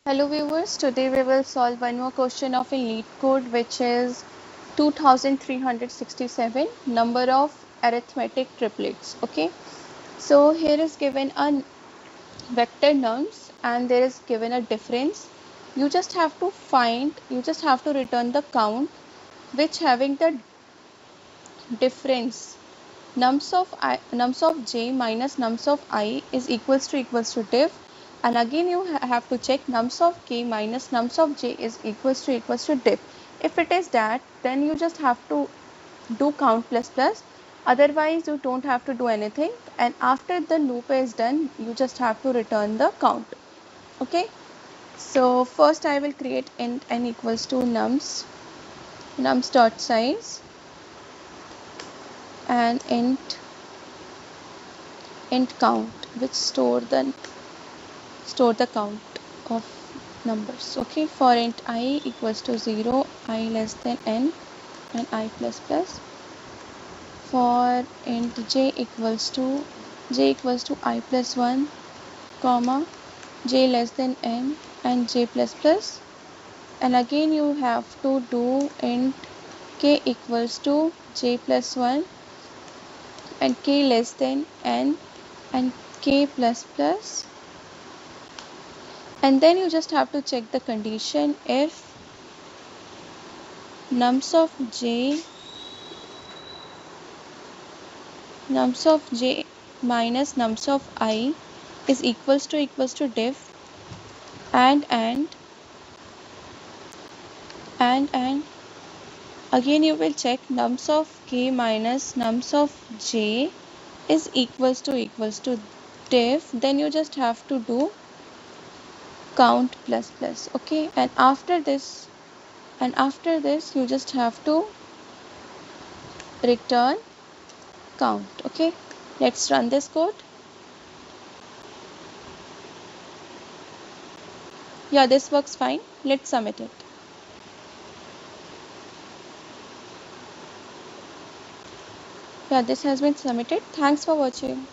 Hello viewers, today we will solve one more question of a LeetCode which is 2367 number of arithmetic triplets. Okay, so here is given a vector nums and there is given a difference. You just have to return the count which having the difference nums of j minus nums of I is equals to diff, and again you have to check nums of k minus nums of j is equals to diff. If it is that, then you just have to do count plus plus, otherwise you don't have to do anything, and after the loop is done you just have to return the count. Okay, so first I will create int n equals to nums dot size and int count, which store the count of numbers. Okay, for int I equals to 0, I less than n, and I plus plus. For int j equals to I plus 1, comma j less than n and j plus plus. And again you have to do int k equals to j plus 1 and k less than n and k plus plus. And then you just have to check the condition if nums of j minus nums of I is equals to diff, and again you will check nums of k minus nums of j is equals to diff, then you just have to do count plus plus. Okay, and after this you just have to return count. Okay, let's run this code. Yeah, this works fine. Let's submit it. Yeah, this has been submitted. Thanks for watching.